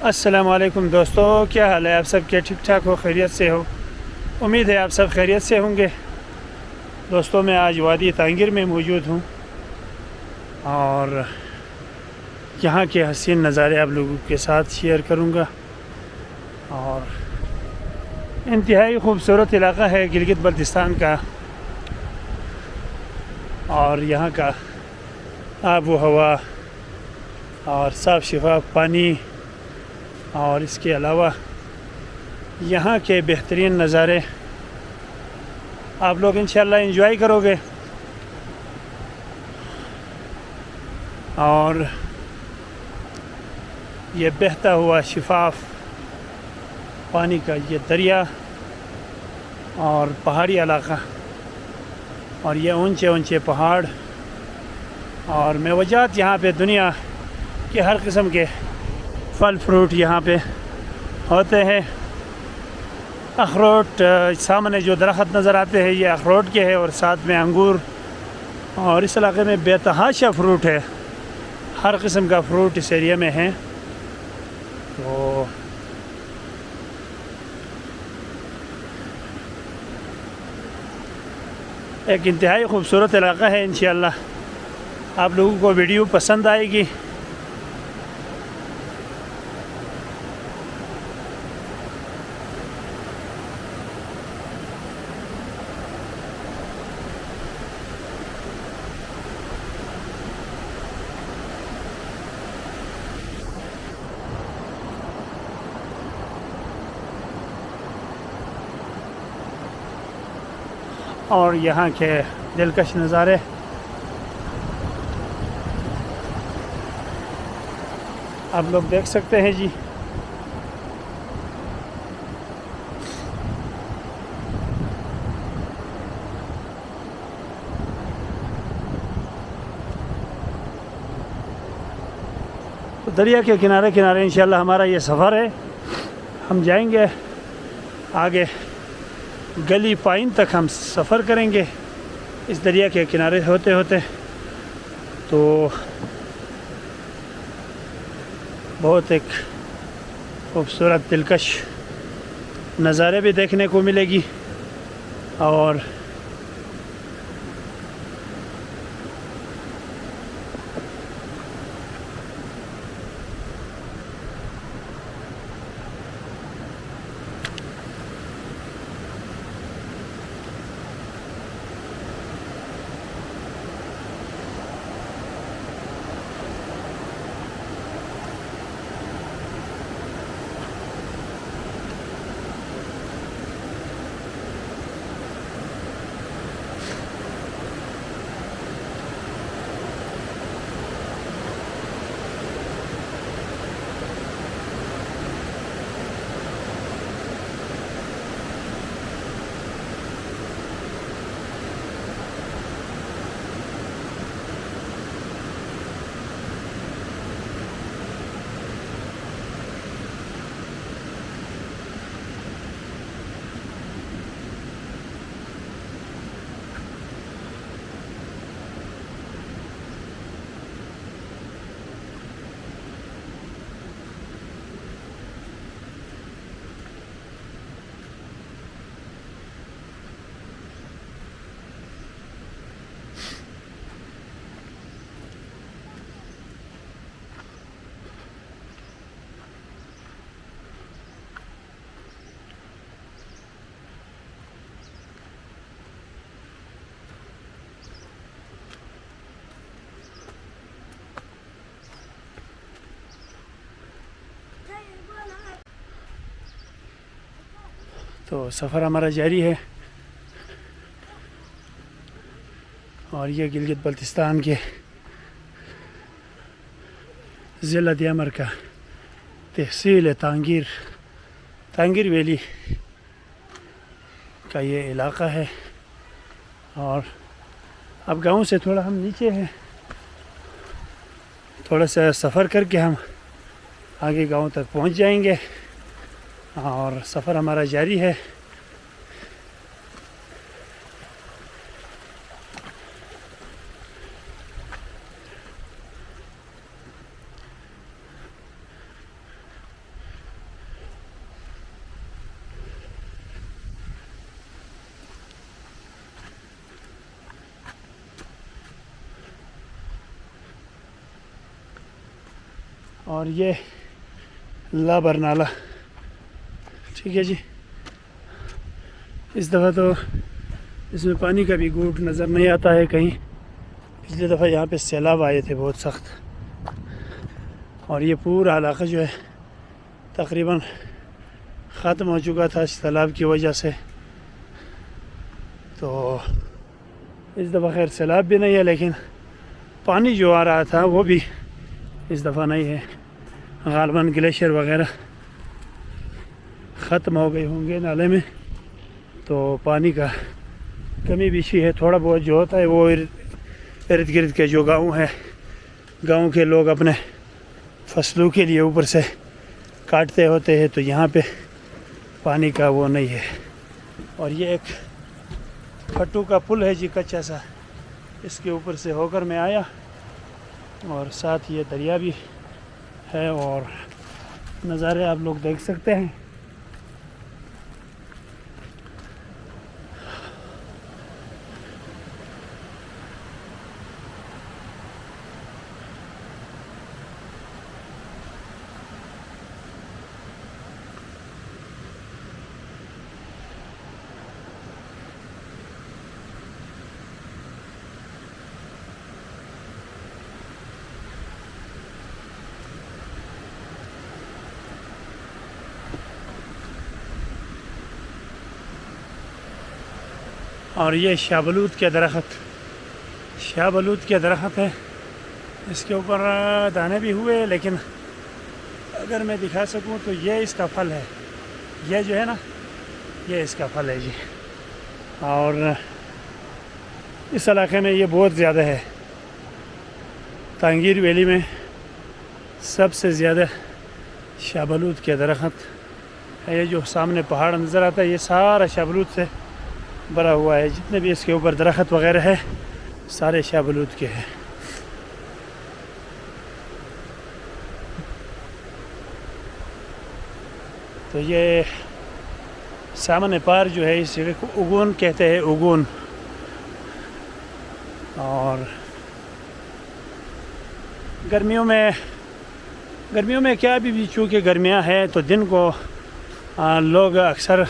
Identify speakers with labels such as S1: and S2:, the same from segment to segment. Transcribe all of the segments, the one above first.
S1: السلام علیکم دوستو، کیا حال ہے؟ آپ سب کیا ٹھیک ٹھاک ہو؟ خیریت سے ہو؟ امید ہے آپ سب خیریت سے ہوں گے۔ دوستو، میں آج وادی تانگیر میں موجود ہوں اور یہاں کے حسین نظارے آپ لوگوں کے ساتھ شیئر کروں گا۔ اور انتہائی خوبصورت علاقہ ہے گلگت بلتستان کا، اور یہاں کا آب و ہوا اور صاف شفاف پانی، اور اس کے علاوہ یہاں کے بہترین نظارے آپ لوگ انشاءاللہ انجوائے کرو گے۔ اور یہ بہتا ہوا شفاف پانی کا یہ دریا اور پہاڑی علاقہ، اور یہ اونچے اونچے پہاڑ، اور میوجات یہاں پہ دنیا کے ہر قسم کے پھل فروٹ یہاں پہ ہوتے ہیں۔ اخروٹ، سامنے جو درخت نظر آتے ہیں یہ اخروٹ کے ہیں، اور ساتھ میں انگور، اور اس علاقے میں بے تحاشا فروٹ ہے، ہر قسم کا فروٹ اس ایریا میں ہے۔ تو ایک انتہائی خوبصورت علاقہ ہے، انشاءاللہ آپ لوگوں کو ویڈیو پسند آئے گی۔ اور یہاں کے دلکش نظارے آپ لوگ دیکھ سکتے ہیں جی۔ تو دریا کے کنارے کنارے انشاءاللہ ہمارا یہ سفر ہے، ہم جائیں گے آگے گلی پائن تک، ہم سفر کریں گے اس دریا کے کنارے ہوتے ہوتے۔ تو بہت ایک خوبصورت دلکش نظارے بھی دیکھنے کو ملے گی، اور تو سفر ہمارا جاری ہے، اور یہ گلگت بلتستان کے ضلع دیامر کا تحصیل تانگیر ویلی کا یہ علاقہ ہے۔ اور اب گاؤں سے تھوڑا ہم نیچے ہیں، تھوڑا سا سفر کر کے ہم آگے گاؤں تک پہنچ جائیں گے، اور سفر ہمارا جاری ہے۔ اور یہ لا برنالہ. ٹھیک ہے جی. اس دفعہ تو اس میں پانی کا بھی گھوٹ نظر نہیں آتا ہے کہیں. پچھلی دفعہ یہاں پہ سیلاب آئے تھے بہت سخت, اور یہ پورا علاقہ جو ہے تقریباً ختم ہو چکا تھا اس سیلاب کی وجہ سے. تو اس دفعہ خیر سیلاب بھی نہیں ہے, لیکن پانی جو آ رہا تھا وہ بھی اس دفعہ نہیں ہے. غالباً گلیشیئر وغیرہ ختم ہو گئے ہوں گے نالے میں, تو پانی کا کمی بیشی ہے. تھوڑا بہت جو ہوتا ہے وہ ارد گرد کے جو گاؤں ہے, گاؤں کے لوگ اپنے فصلوں کے لیے اوپر سے کاٹتے ہوتے ہیں, تو یہاں پہ پانی کا وہ نہیں ہے. اور یہ ایک پھٹو کا پل ہے جی, کچا سا, اس کے اوپر سے ہو کر میں آیا, اور ساتھ یہ دریا بھی ہے, اور نظارے آپ لوگ دیکھ سکتے ہیں. اور یہ شاہ بلوت کے درخت ہے. اس کے اوپر دانے بھی ہوئے, لیکن اگر میں دکھا سکوں تو یہ اس کا پھل ہے. یہ جو ہے نا, یہ اس کا پھل ہے جی. اور اس علاقے میں یہ بہت زیادہ ہے. تانگیر ویلی میں سب سے زیادہ شاہ بلوت کے درخت ہے. یہ جو سامنے پہاڑ نظر آتا ہے, یہ سارا شاہ بلوت سے بھرا ہوا ہے. جتنے بھی اس کے اوپر درخت وغیرہ ہے سارے شاہ بلوت کے ہیں. تو یہ سامنے پار جو ہے اس جگہ کو اگون کہتے ہیں, اگون. اور گرمیوں میں کیا بھی چونکہ گرمیاں ہیں تو دن کو لوگ اکثر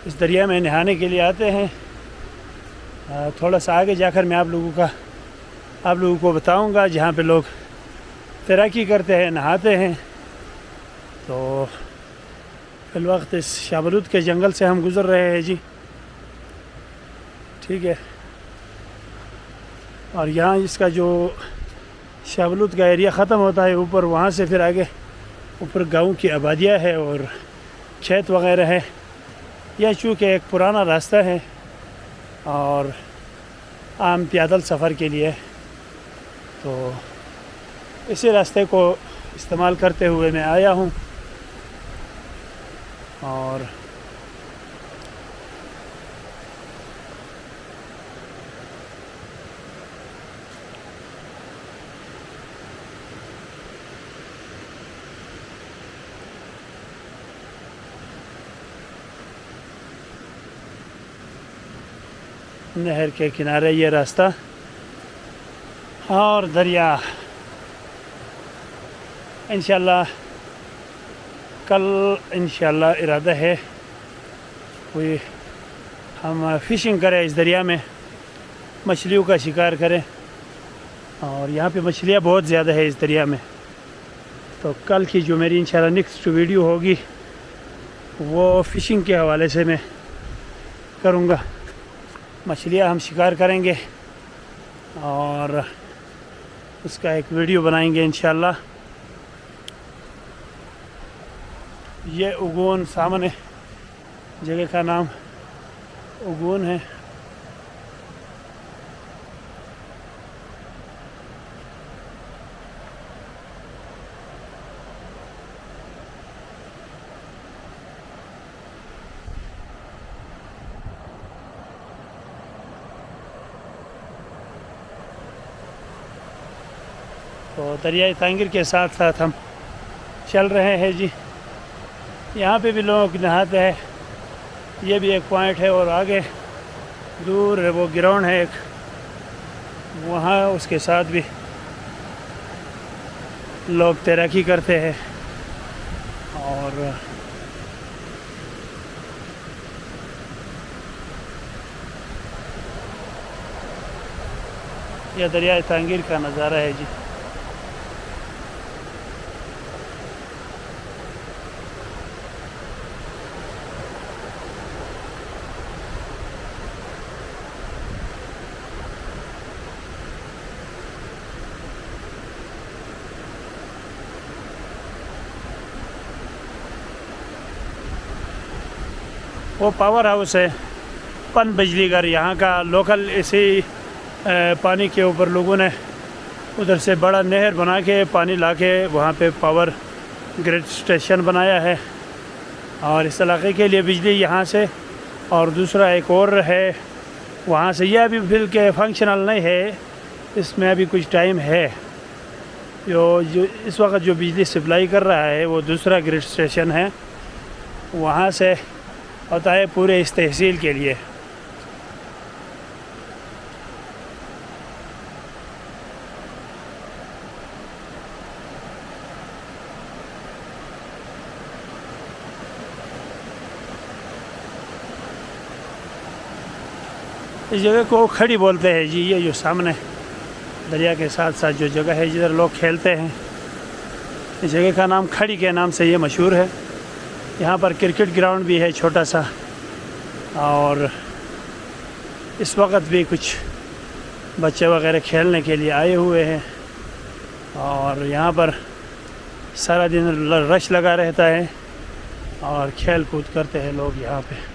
S1: اس دریا میں نہانے کے لیے آتے ہیں. تھوڑا سا آگے جا کر میں آپ لوگوں کو بتاؤں گا جہاں پہ لوگ تیراکی کرتے ہیں, نہاتے ہیں. تو فی الوقت اس شاہ بلوت کے جنگل سے ہم گزر رہے ہیں جی. ٹھیک ہے. اور یہاں اس کا جو شاہ بلوت کا ایریا ختم ہوتا ہے اوپر, وہاں سے پھر آگے اوپر گاؤں کی آبادیاں ہے اور کھیت وغیرہ ہے. یہ چونکہ ایک پرانا راستہ ہے اور عام پیدل سفر کے لیے, تو اسی راستے کو استعمال کرتے ہوئے میں آیا ہوں. اور نہر کے کنارے یہ راستہ اور دریا. انشاءاللہ کل انشاءاللہ ارادہ ہے کوئی ہم فشنگ کریں اس دریا میں, مچھلیوں کا شکار کریں. اور یہاں پہ مچھلیاں بہت زیادہ ہے اس دریا میں. تو کل کی جو میری انشاءاللہ نیکسٹ ویڈیو ہوگی وہ فشنگ کے حوالے سے میں کروں گا. مچھلیاں ہم شکار کریں گے اور اس کا ایک ویڈیو بنائیں گے انشاءاللہ. یہ اگون, سامنے جگہ کا نام اگون ہے. تو دریائے تانگیر کے ساتھ ساتھ ہم چل رہے ہیں جی. یہاں پہ بھی لوگ نہاتے ہیں. یہ بھی ایک پوائنٹ ہے, اور آگے دور وہ گراؤنڈ ہے ایک, وہاں اس کے ساتھ بھی لوگ تیراکی کرتے ہیں، اور یہ دریائے تانگیر کا نظارہ ہے جی۔ وہ پاور ہاؤس ہے پن بجلی گھر، یہاں کا لوکل اسی پانی کے اوپر لوگوں نے ادھر سے بڑا نہر بنا کے پانی لا کے وہاں پہ پاور گرڈ اسٹیشن بنایا ہے، اور اس علاقے کے لیے بجلی یہاں سے، اور دوسرا ایک اور ہے وہاں سے، یہ ابھی بل کے فنکشنل نہیں ہے، اس میں ابھی کچھ ٹائم ہے۔ جو اس وقت جو بجلی سپلائی کر رہا ہے وہ دوسرا گرڈ اسٹیشن ہے، وہاں سے ہوتا ہے پورے اس تحصیل کے لیے۔ اس جگہ کو کھڑی بولتے ہیں جی، یہ جو سامنے دریا کے ساتھ ساتھ جو جگہ ہے جدھر لوگ کھیلتے ہیں، اس جگہ کا نام کھڑی کے نام سے یہ مشہور ہے۔ یہاں پر کرکٹ گراؤنڈ بھی ہے چھوٹا سا، اور اس وقت بھی کچھ بچے وغیرہ کھیلنے کے لیے آئے ہوئے ہیں، اور یہاں پر سارا دن رش لگا رہتا ہے اور کھیل کود کرتے ہیں لوگ یہاں پہ۔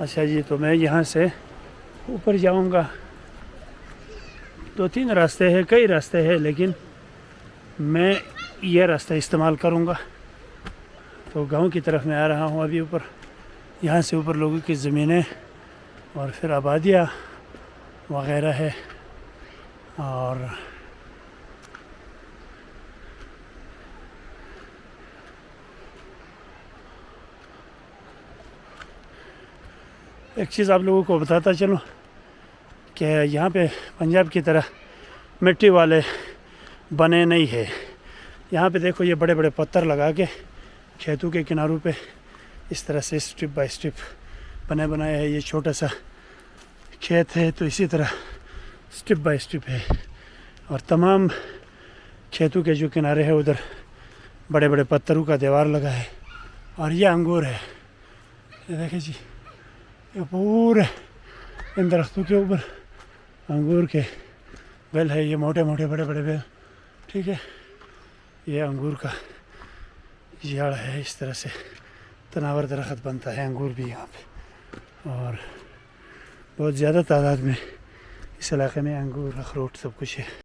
S1: اچھا جی، تو میں یہاں سے اوپر جاؤں گا، 2-3 راستے ہیں، کئی راستے ہیں، لیکن میں یہ راستہ استعمال کروں گا۔ تو گاؤں کی طرف میں آ رہا ہوں ابھی اوپر، یہاں سے اوپر لوگوں کی زمینیں اور پھر آبادیاں وغیرہ ہے، اور ایک چیز آپ لوگوں کو بتاتا چلوں کہ یہاں پہ پنجاب کی طرح مٹی والے بنے نہیں ہے۔ یہاں پہ دیکھو یہ بڑے بڑے پتھر لگا کے کھیتوں کے کناروں پہ اس طرح سے اسٹیپ بائی اسٹیپ بنایا ہے۔ یہ چھوٹا سا کھیت ہے تو اسی طرح اسٹیپ بائی اسٹیپ ہے، اور تمام کھیتوں کے جو کنارے ہیں ادھر بڑے بڑے پتھروں کا دیوار لگا ہے۔ اور یہ انگور ہے، یہ دیکھیں جی، یہ پورے ان درختوں کے اوپر انگور کے بیل ہے، یہ موٹے موٹے بڑے بڑے بیل، ٹھیک ہے۔ یہ انگور کا جھاڑ ہے، اس طرح سے تناور درخت بنتا ہے انگور بھی یہاں پہ، اور بہت زیادہ تعداد میں اس علاقے میں انگور اخروٹ سب کچھ ہے۔